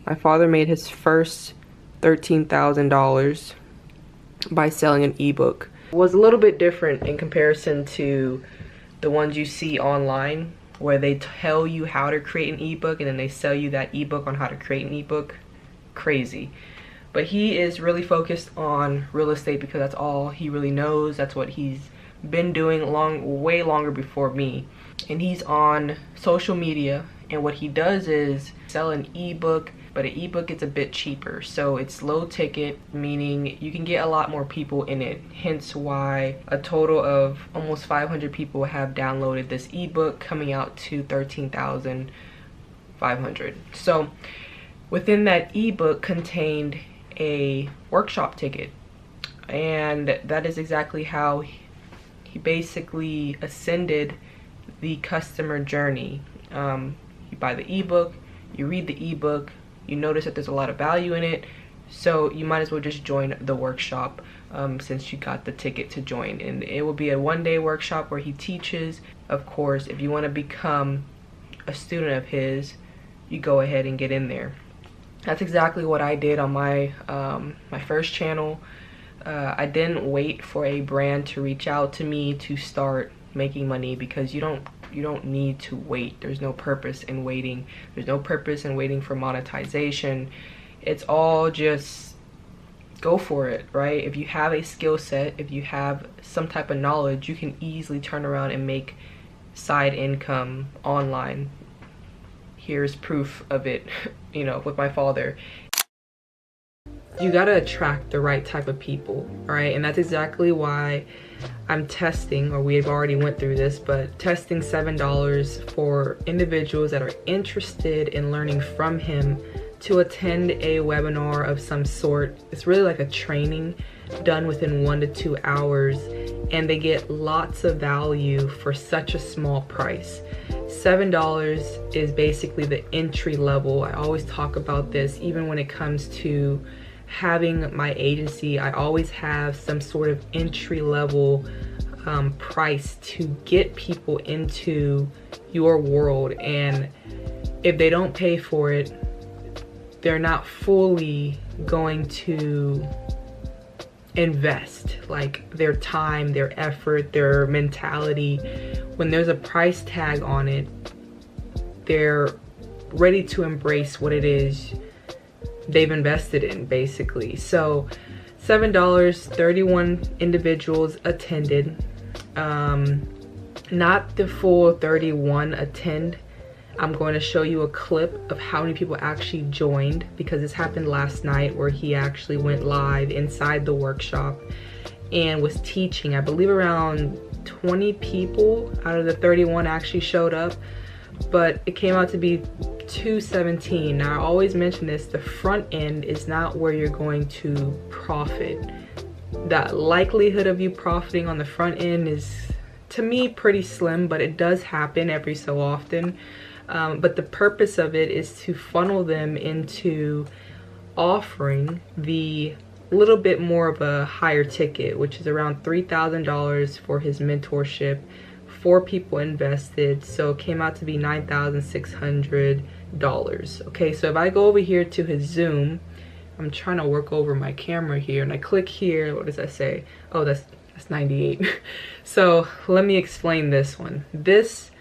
My father made his first $13,000 by selling an ebook. It was a little bit different in comparison to the ones you see online, where they tell you how to create an ebook and then they sell you that ebook on how to create an ebook. Crazy. But he is really focused on real estate because that's all he really knows. That's what he's been doing way longer before me. And he's on social media, and what he does is sell an ebook, but an ebook is a bit cheaper, so it's low ticket, meaning you can get a lot more people in it, hence why a total of almost 500 people have downloaded this ebook, coming out to 13,500. So within that ebook contained a workshop ticket, and that is exactly how he basically ascended the customer journey. You buy the ebook, you read the ebook, you notice that there's a lot of value in it, so you might as well just join the workshop since you got the ticket to join. And it will be a one-day workshop where he teaches. Of course, if you want to become a student of his, you go ahead and get in there. That's exactly what I did on my my first channel. I didn't wait for a brand to reach out to me to start making money, because you don't need to wait. There's no purpose in waiting. There's no purpose in waiting for monetization. It's all just go for it, right? If you have a skill set, if you have some type of knowledge, you can easily turn around and make side income online. Here's proof of it, you know, with my father. You gotta attract the right type of people, right? And that's exactly why I'm testing, or we've already went through this, but testing $7 for individuals that are interested in learning from him to attend a webinar of some sort. It's really like a training done within 1 to 2 hours, and they get lots of value for such a small price. $7 is basically the entry level. I always talk about this, even when it comes to having my agency. I always have some sort of entry level price to get people into your world, and if they don't pay for it, they're not fully going to invest like their time, their effort, their mentality. When there's a price tag on it, they're ready to embrace what it is they've invested in, basically. So $7, 31 individuals attended. Not the full 31 attend. I'm going to show you a clip of how many people actually joined, because this happened last night, where he actually went live inside the workshop and was teaching. I believe around 20 people out of the 31 actually showed up, but it came out to be 217. Now I always mention this, the front end is not where you're going to profit. The likelihood of you profiting on the front end is, to me, pretty slim, but it does happen every so often. But the purpose of it is to funnel them into offering the little bit more of a higher ticket, which is around $3,000 for his mentorship. 4 people invested, so it came out to be $9,600. Okay, so if I go over here to his Zoom, I'm trying to work over my camera here, and I click here, what does that say? Oh, that's 98. So let me explain this one. This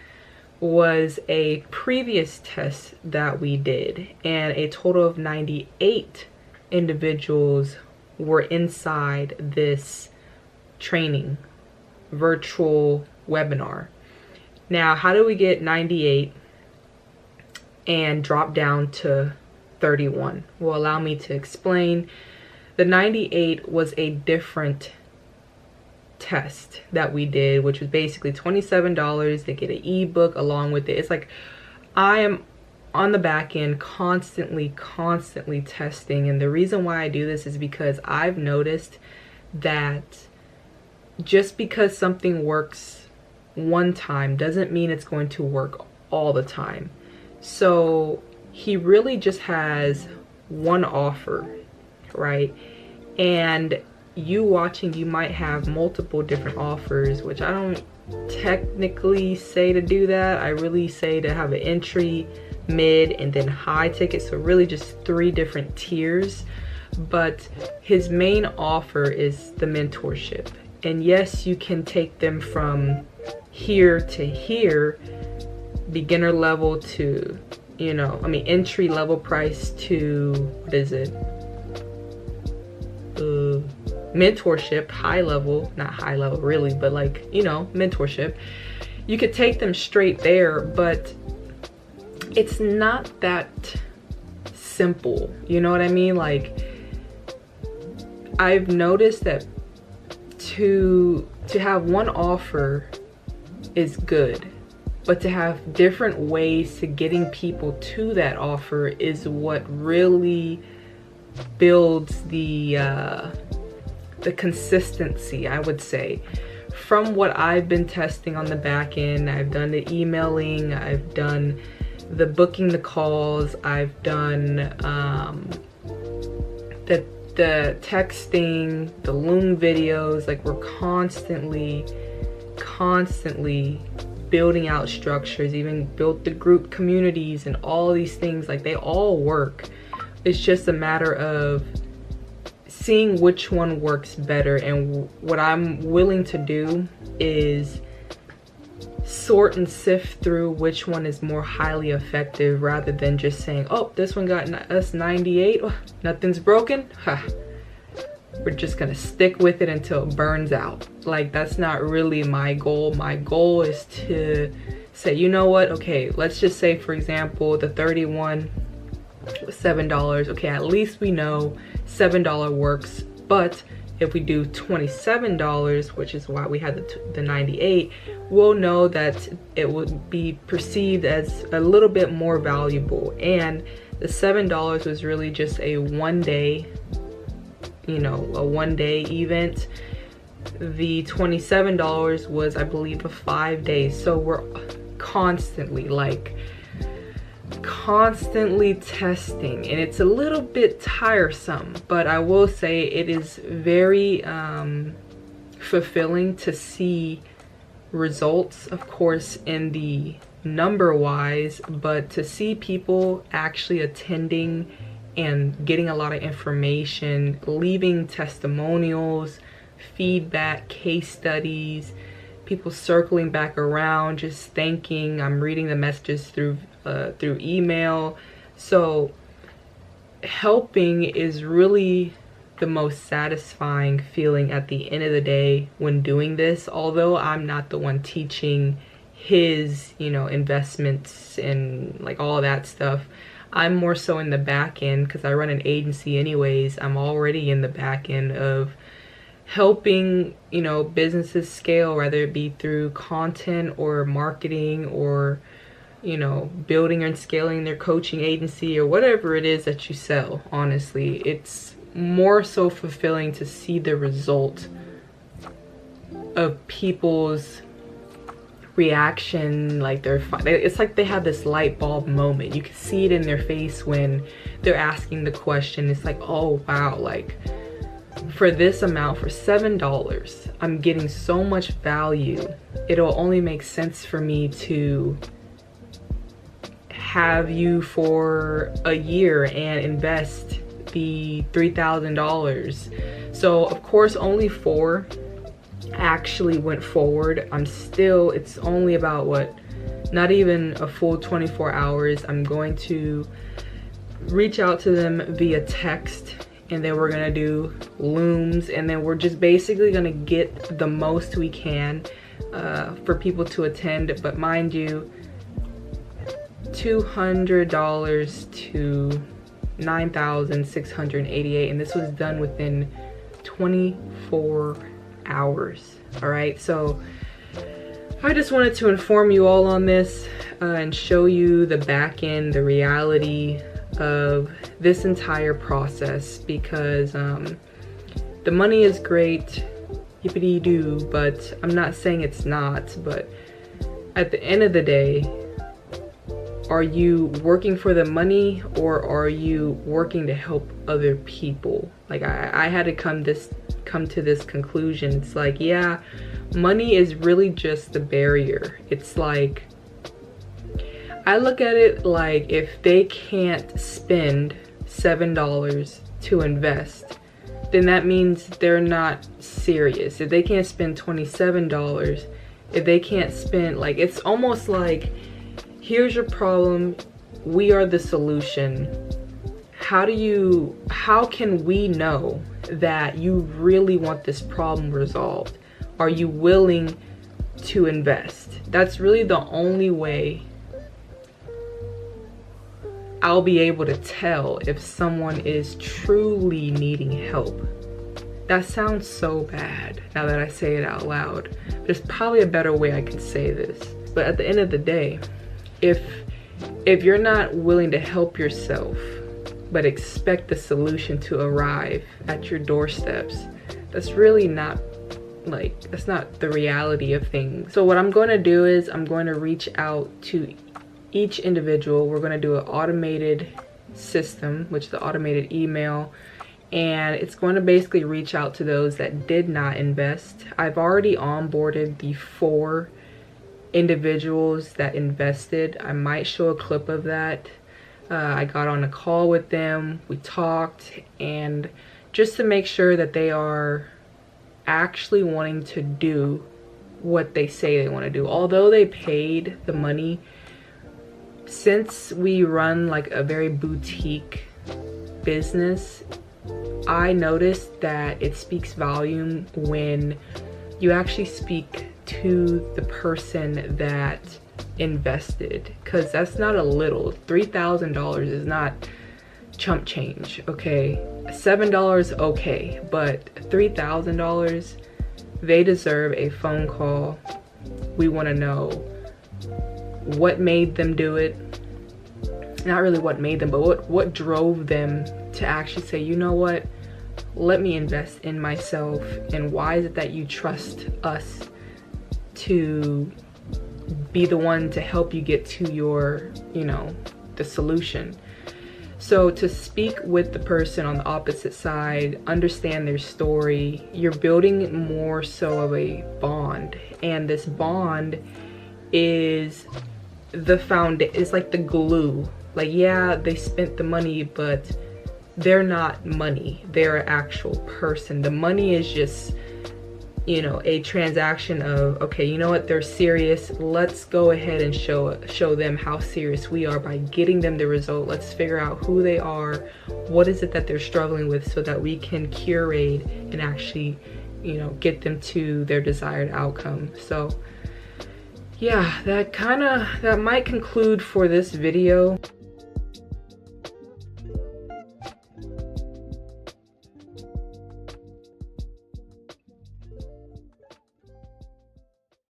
was a previous test that we did, and a total of 98 individuals were inside this training virtual webinar. Now, how do we get 98 and drop down to 31? Well, allow me to explain. The 98 was a different test that we did, which was basically $27. They get an ebook along with it. It's like I am on the back end constantly testing, and the reason why I do this is because I've noticed that just because something works one time doesn't mean it's going to work all the time. So he really just has one offer, right? And you watching, you might have multiple different offers, which I don't technically say to do that. I really say to have an entry mid, and then high ticket. So really just 3 different tiers. But his main offer is the mentorship. And yes, you can take them from here to here, beginner level to, you know, I mean, entry level price to, what is it? Mentorship, high level, not high level really, but like, you know, mentorship. You could take them straight there, but it's not that simple. You know what I mean? Like, I've noticed that to have one offer is good, but to have different ways to getting people to that offer is what really builds the consistency, I would say. From what I've been testing on the back end, I've done the emailing, I've done the booking the calls, I've done the texting, the Loom videos. Like, we're constantly building out structures, even built the group communities and all these things. Like, they all work. It's just a matter of seeing which one works better. And what I'm willing to do is sort and sift through which one is more highly effective, rather than just saying, oh, this one got us 98, oh, nothing's broken, we're just gonna stick with it until it burns out. Like, that's not really my goal. My goal is to say, you know what, okay, let's just say, for example, the 31 was $7. Okay, at least we know $7 works. But if we do $27, which is why we had the 98, we'll know that it would be perceived as a little bit more valuable. And the $7 was really just a one-day, you know, a one-day event. The $27 was, I believe, a 5 days. So we're constantly testing, and it's a little bit tiresome, but I will say it is very fulfilling to see results, of course, in the number wise, but to see people actually attending and getting a lot of information, leaving testimonials, feedback, case studies, people circling back around, just thanking. I'm reading the messages through email. So helping is really the most satisfying feeling at the end of the day when doing this. Although I'm not the one teaching his, you know, investments and like all that stuff, I'm more so in the back end because I run an agency anyways. I'm already in the back end of helping, you know, businesses scale, whether it be through content or marketing or, you know, building and scaling their coaching agency or whatever it is that you sell. Honestly, it's more so fulfilling to see the result of people's reaction. Like, it's like they have this light bulb moment. You can see it in their face when they're asking the question. It's like, oh wow, like, for this amount, for $7, I'm getting so much value. It'll only make sense for me to have you for a year and invest the $3,000. So of course only 4 actually went forward. It's only about what, not even a full 24 hours. I'm going to reach out to them via text, and then we're gonna do Looms, and then we're just basically gonna get the most we can for people to attend. But mind you, $200 to $9,688, and this was done within 24 hours. All right, so I just wanted to inform you all on this and show you the back end, the reality of this entire process, because the money is great, yippity-doo, but I'm not saying it's not. But at the end of the day, are you working for the money, or are you working to help other people? Like, I had to come to this conclusion. It's like, yeah, money is really just the barrier. It's like, I look at it like if they can't spend $7 to invest, then that means they're not serious. If they can't spend $27, if they can't spend, like, it's almost like, here's your problem, we are the solution. How can we know that you really want this problem resolved? Are you willing to invest? That's really the only way I'll be able to tell if someone is truly needing help. That sounds so bad now that I say it out loud. There's probably a better way I can say this. But at the end of the day, if you're not willing to help yourself, but expect the solution to arrive at your doorsteps, that's really not, like, that's not the reality of things. So what I'm going to do is I'm going to reach out to each individual. We're going to do an automated system, which is the automated email, and it's going to basically reach out to those that did not invest. I've already onboarded the 4 individuals that invested. I might show a clip of that. I got on a call with them, we talked, and just to make sure that they are actually wanting to do what they say they want to do. Although they paid the money, since we run like a very boutique business, I noticed that it speaks volume when you actually speak to the person that invested, because that's not a little. $3,000 is not chump change, okay? $7, okay, but $3,000, they deserve a phone call. We want to know what made them do it. Not really what made them, but what drove them to actually say, you know what, let me invest in myself, and why is it that you trust us to be the one to help you get to your, you know, the solution. So to speak with the person on the opposite side, understand their story, you're building more so of a bond, and this bond is it's like the glue. Like, yeah, they spent the money, but they're not money, they're an actual person. The money is just, you know, a transaction of, okay, you know what, they're serious, let's go ahead and show them how serious we are by getting them the result. Let's figure out who they are, what is it that they're struggling with, so that we can curate and actually, you know, get them to their desired outcome. So yeah, that might conclude for this video.